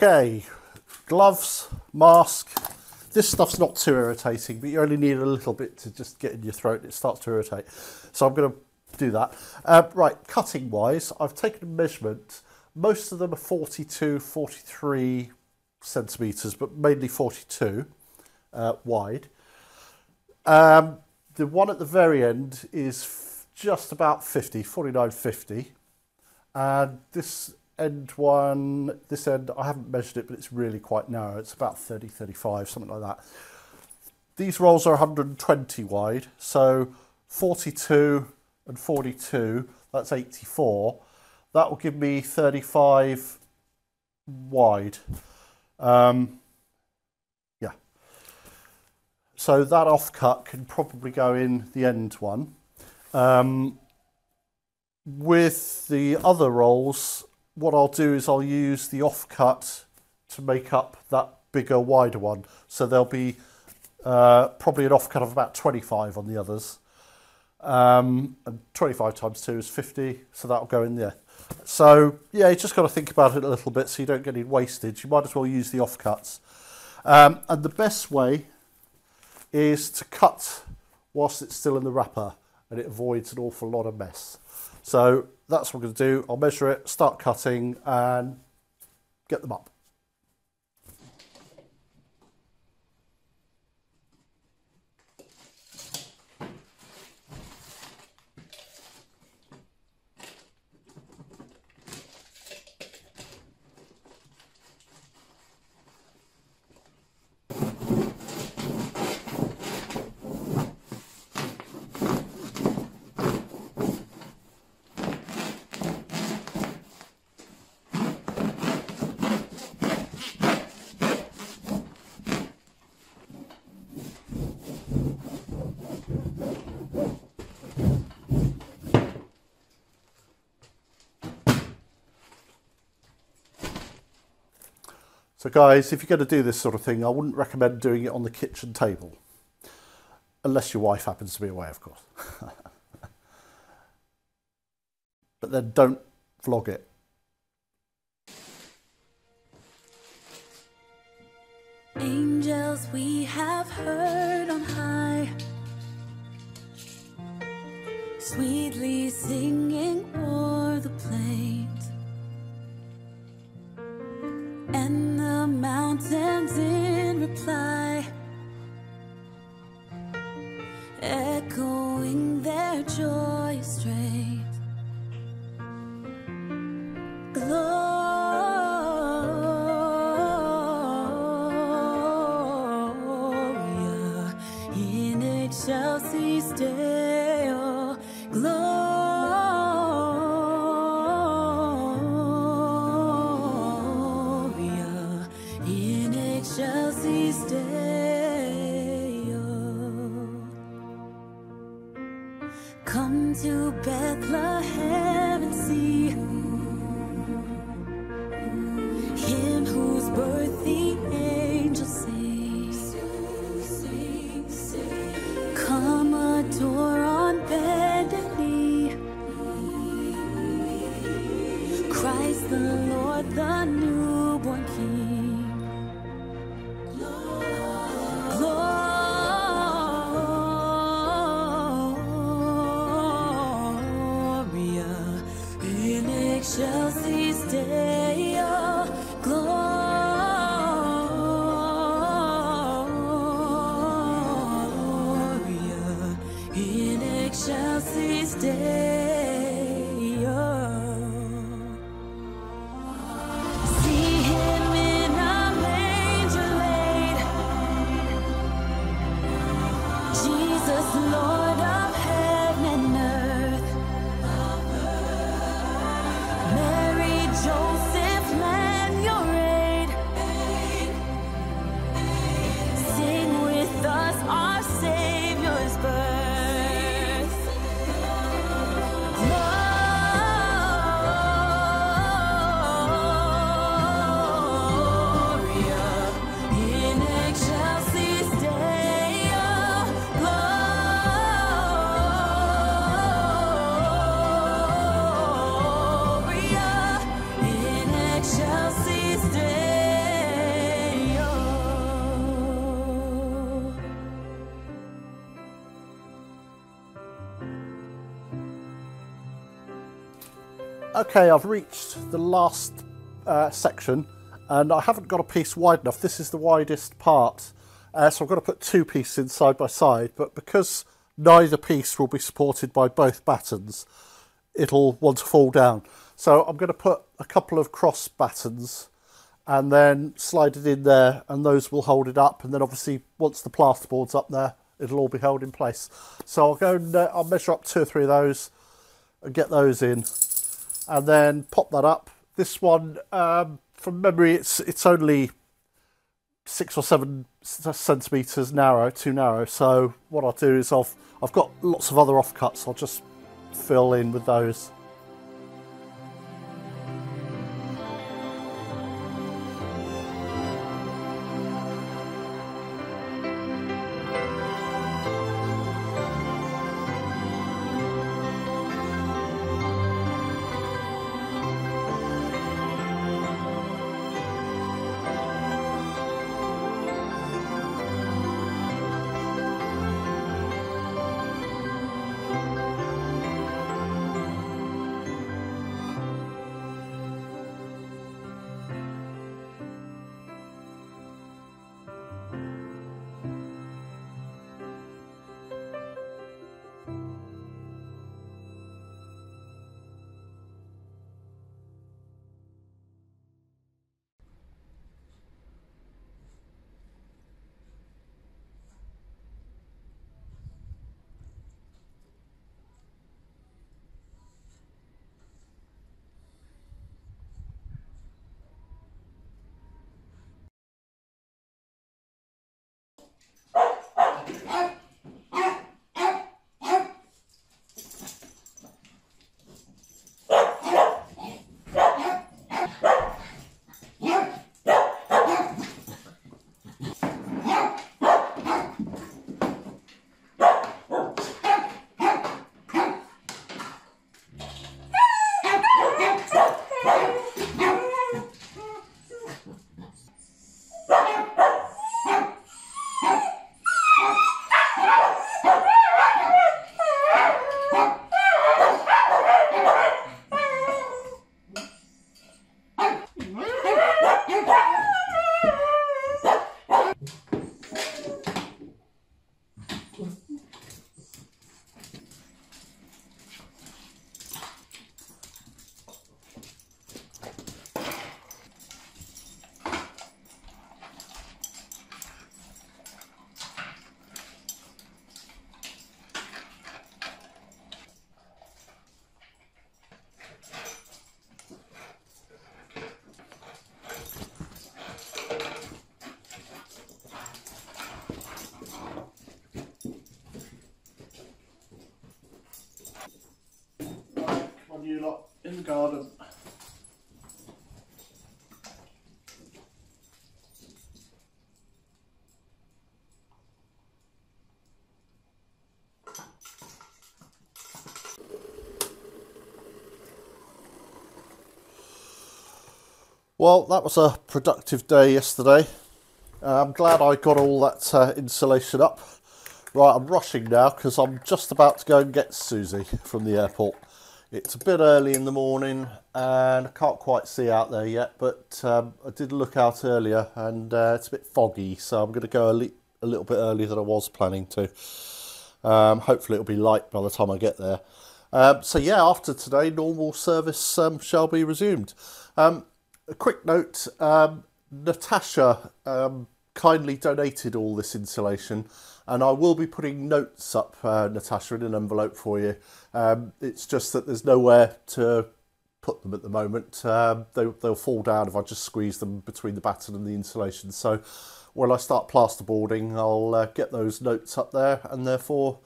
Okay, gloves, mask. This stuff's not too irritating, but you only need a little bit to just get in your throat. It starts to irritate. So I'm going to do that. Right, cutting wise, I've taken a measurement. Most of them are 42, 43 centimetres, but mainly 42 wide. The one at the very end is just about 50, 49.50. And this end, I haven't measured it, but it's really quite narrow. It's about 30, 35, something like that. These rolls are 120 wide, so 42 and 42, that's 84. That will give me 35 wide. Yeah. So that offcut can probably go in the end one. With the other rolls, what I'll do is I'll use the offcut to make up that bigger, wider one. So there'll be probably an offcut of about 25 on the others. And 25 times 2 is 50, so that'll go in there. So yeah, you just got to think about it a little bit so you don't get any wastage. You might as well use the offcuts. And the best way is to cut whilst it's still in the wrapper, and it avoids an awful lot of mess. So that's what I'm going to do. I'll measure it, start cutting and get them up. So guys, if you're going to do this sort of thing, I wouldn't recommend doing it on the kitchen table. Unless your wife happens to be away, of course. But then don't vlog it. Angels we have heard on high, sweetly singing o'er the plains, and the mountains in reply, echoing their joyous strains. Gloria in excelsis Deo. Gloria in excelsis Deo. Come to Bethlehem and see Him whose birth the angels sing. Come adore on bended knee Christ the Lord, the newborn King. Gloria in excelsis Deo. Gloria in excelsis Deo. See Him in a manger laid, Jesus, Lord of heaven and earth. Mary, Joseph, lend your aid. Sing with us our Savior's birth. Okay, I've reached the last section and I haven't got a piece wide enough. This is the widest part, so I've got to put two pieces in side by side, but because neither piece will be supported by both battens, it'll want to fall down. So I'm going to put a couple of cross battens and then slide it in there, and those will hold it up, and then obviously once the plasterboard's up there, it'll all be held in place. So I'll go and I'll measure up 2 or 3 of those and get those in, and then pop that up. This one, from memory, it's only 6 or 7 centimetres narrow, too narrow. So what I'll do is I've got lots of other offcuts. I'll just fill in with those. You lot in the garden. Well, that was a productive day yesterday. I'm glad I got all that insulation up. Right, I'm rushing now because I'm just about to go and get Susie from the airport. It's a bit early in the morning and I can't quite see out there yet, but I did look out earlier and it's a bit foggy, so I'm going to go a little bit earlier than I was planning to. Hopefully it'll be light by the time I get there. So yeah, after today, normal service shall be resumed. A quick note, Natasha kindly donated all this insulation, and I will be putting notes up, Natasha, in an envelope for you. It's just that there's nowhere to put them at the moment. They'll fall down if I just squeeze them between the batten and the insulation. So when I start plasterboarding, I'll get those notes up there, and therefore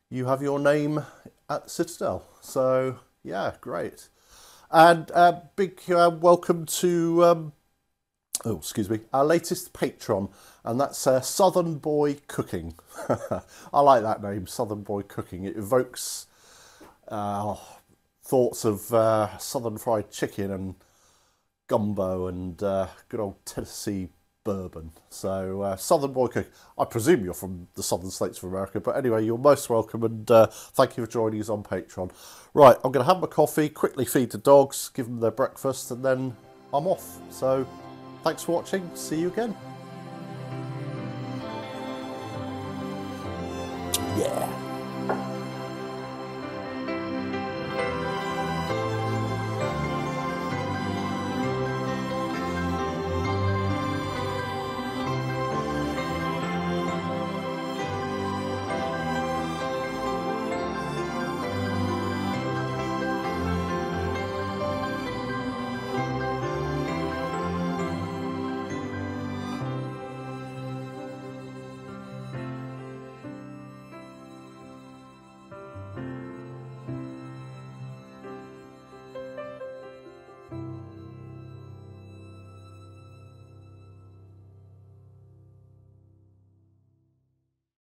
you have your name at the Citadelle. So yeah, great. And big welcome to our latest patron, and that's Southern Boy Cooking. I like that name, Southern Boy Cooking. It evokes thoughts of southern fried chicken and gumbo and good old Tennessee bourbon. So Southern Boy Cook. I presume you're from the southern states of America, but anyway, you're most welcome, and thank you for joining us on Patreon. Right, I'm going to have my coffee, quickly feed the dogs, give them their breakfast, and then I'm off. So thanks for watching. See you again. Yeah.